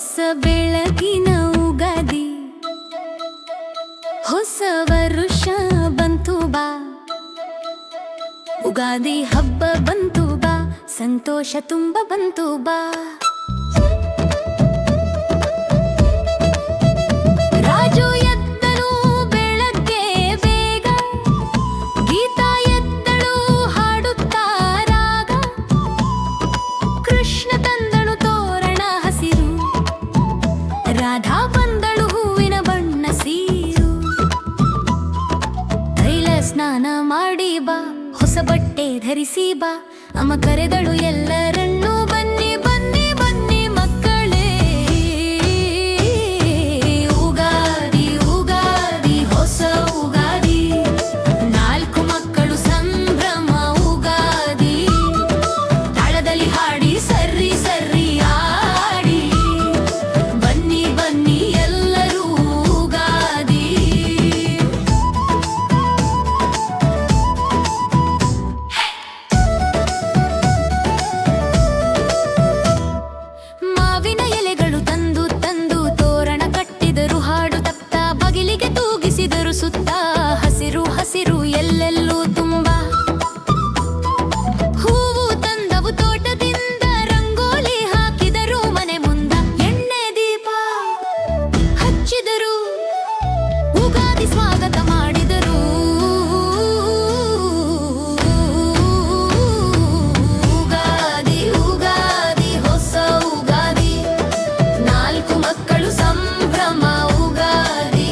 ಹೊಸ ಬೆಳಗಿನ ಉಗಾದಿ, ಹೊಸ ವರುಷ ಬಂತು ಬಾ, ಉಗಾದಿ ಹಬ್ಬ ಬಂತು ಬಾ, ಸಂತೋಷ ತುಂಬ ಬಂತು ಬಾ. ರಾಜು ಎದ್ದಳು ಬೆಳಗ್ಗೆ ಬೇಗ, ಗೀತಾ ಎದ್ದಳು ಹಾಡುತ್ತಾ ರಾಗ, ಕೃಷ್ಣ ತಂದಳು ತೋರಣ ಹಸಿರು, ರಾಧಾ ಬಂದಳು ಹೂವಿನ ಬಣ್ಣ ಸೀರು. ತೈಲ ಸ್ನಾನ ಮಾಡಿ ಬಾ, ಹೊಸ ಬಟ್ಟೆ ಧರಿಸಿ ಬಾ, ಅಮ್ಮ ಕರೆದಳು ಎಲ್ಲರನ್ನೂ ಬನ್ನಿ ಬನ್ನಿ ಬನ್ನಿ ಮಕ್ಕಳೇ. ಉಗಾದಿ ಉಗಾದಿ ಹೊಸ ಉಗಾದಿ, ನಾಲ್ಕು ಮಕ್ಕಳು ಸಂಭ್ರಮ ಉಗಾದಿ, ತಾಳದಲ್ಲಿ ಹಾಡಿ ಸರ್ರಿ ಸರ್ರಿ ಆಡಿ, ಬನ್ನಿ ಬನ್ನಿ ಎಲ್ಲರೂ ಉಗಾದಿ. ಮಾವಿನ ಎಲೆಗಳು ತಂದು ತಂದು ತೋರಣ ಕಟ್ಟಿದರು, ಹಾಡು ತಪ್ತ ಬಗಿಲಿಗೆ ತೂಗಿಸಿದರು, ಸುತ್ತ ಹಸಿರು ಹಸಿರು ಎಲ್ಲೆಲ್ಲೂ ತುಂಬ. ಹೂವು ತಂದವು ತೋಟದಿಂದ, ರಂಗೋಲಿ ಹಾಕಿದರು ಮನೆ ಮುಂದ, ಎಣ್ಣೆ ದೀಪ ಹಚ್ಚಿದರು, ಉಗಾದಿ ಸ್ವಾಗತ ಮಾಡಿದರು. ಉಗಾದಿ ಉಗಾದಿ ಹೊಸ ಉಗಾದಿ, ನಾಲ್ಕು ಮಕ್ಕಳು ಸಂಭ್ರಮ ಉಗಾದಿ,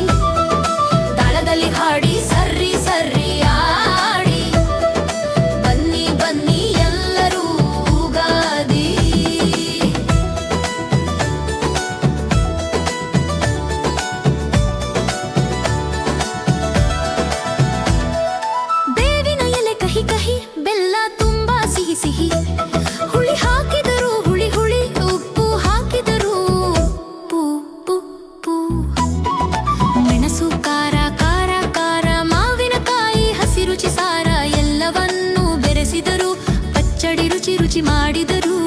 ತಾಳದಲ್ಲಿ ಹಾಡಿ ಸರ್ರಿ ಸರ್ರಿ ಆಡಿ, ಬನ್ನಿ ಬನ್ನಿ ಎಲ್ಲರೂ ಉಗಾದಿ. ಬೇವಿನ ಎಲೆ ಕಹಿ ಕಹಿ, ಬೆಲ್ಲ ತುಂಬಾ ಸಿಹಿ ಸಿಹಿ, ಹುಳಿ ಹಾಕಿದರು ಹುಳಿ ಹುಳಿ, ಉಪ್ಪು ಹಾಕಿದರು ಪೂ ಪೂ ಪೂ, ಮೆಣಸು ಖಾರ ಖಾರ ಖಾರ, ಮಾವಿನಕಾಯಿ ಹಸಿ ರುಚಿ ಸಾರ, ಎಲ್ಲವನ್ನೂ ಬೆರೆಸಿದರು, ಪಚ್ಚಡಿ ರುಚಿ ರುಚಿ ಮಾಡಿದರು.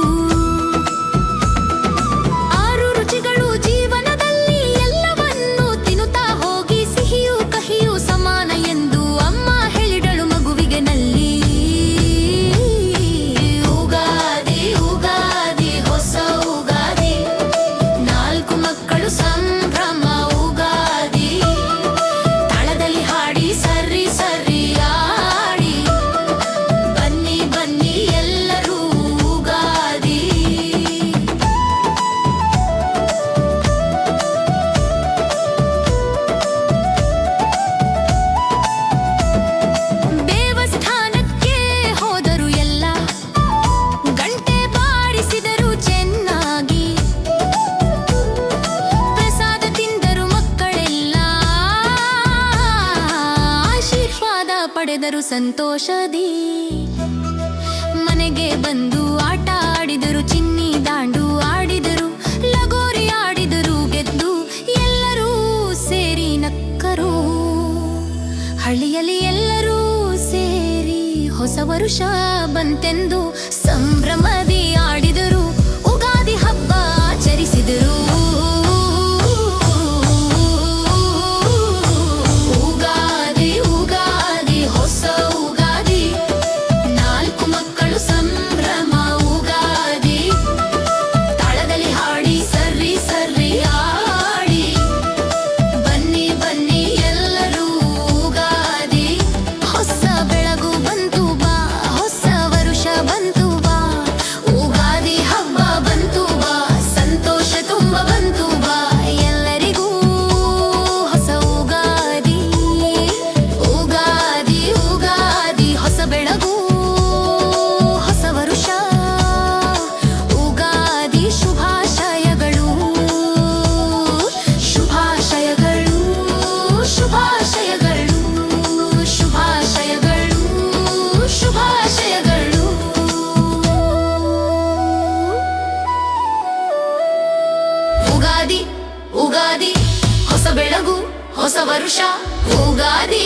ಆರು ರುಚಿಗಳು ಜೀವನದಲ್ಲಿ, ಎಲ್ಲವನ್ನೂ ತಿನ್ನುತ್ತಾ ಹೋಗಿ, ಸಿಹಿಯೂ ಕಹಿಯೂ ಸಮಾನ ಎಂದು ಅಮ್ಮ ಹೇಳಿದಳು ಮಗುವಿಗೆ ನಲ್ಲಿ. ಉಗಾದಿ ಉಗಾದಿ ಹೊಸ ಉಗಾದಿ, ನಾಲ್ಕು ಮಕ್ಕಳು ಸಂಭ್ರಮ ಉಗಾದಿ, ತಾಳದಲ್ಲಿ ಹಾಡಿ ಸರ್ರಿ ಸರ್ರಿ ಆಡಿ, ಬನ್ನಿ ಬನ್ನಿ ಎಲ್ಲರೂ ಉಗಾದಿ. ದೇವಸ್ಥಾನಕ್ಕೆ ಹೋದರು ಎಲ್ಲ, ಗಂಟೆ ಬಾರಿಸಿದರು ಚೆನ್ನಾಗಿ, ಪ್ರಸಾದ ತಿಂದರು ಮಕ್ಕಳೆಲ್ಲ, ಆಶೀರ್ವಾದ ಪಡೆದರು ಸಂತೋಷದಿ. ಮನೆಗೆ ಬಂದು ಆಟ ಆಡಿದರು, ಚಿನ್ನಿ ದಾಂಡು ಆಡಿದರು, ಲಗೋರಿ ಆಡಿದರು, ಗೆದ್ದು ಎಲ್ಲರೂ ಸೇರಿ ನಕ್ಕರು. ಹಳ್ಳಿಯಲ್ಲಿ ಎಲ್ಲರೂ ಸೇರಿ ಹೊಸ ವರುಷ ಬಂತೆಂದು ಸಂಭ್ರಮದಿ ಆಡಿದರು, ಉಗಾದಿ ಹಬ್ಬ ಆಚರಿಸಿದರು. ಉಗಾದಿ ಉಗಾದಿ ಹೊಸ ಉಗಾದಿ, ನಾಲ್ಕು ಮಕ್ಕಳು ಸಂಭ್ರಮ ಉಗಾದಿ, ತಾಳದಲ್ಲಿ ಹಾಡಿ ಸರ್ರಿ ಸರ್ರಿ ಆಡಿ, ಬನ್ನಿ ಬನ್ನಿ ಎಲ್ಲರೂ ಉಗಾದಿ. ಹೊಸ ಬೆಳಗು ಬಂತು ಬಾ, ಹೊಸ ವರುಷ ಬಂತು ಬಾ, ಉಗಾದಿ ಹಬ್ಬ ಬಂತು ಬಾ, ಸಂತೋಷ ತುಂಬ ಬಂತು ಬಾ, ಎಲ್ಲರಿಗೂ ಹೊಸ ಉಗಾದಿ. ಉಗಾದಿ ಉಗಾದಿ ಹೊಸ ಬೆಳಗು, ಹೊಸ ವರುಷ, ಉಗಾದಿ ಶುಭಾಶಯಗಳು ಶುಭಾಶಯಗಳು ಶುಭಾಶಯಗಳು ಶುಭಾಶಯಗಳು ಶುಭಾಶಯಗಳು. ಉಗಾದಿ ಉಗಾದಿ ಹೊಸ ಬೆಳಗು, ಹೊಸ ವರುಷ, ಉಗಾದಿ.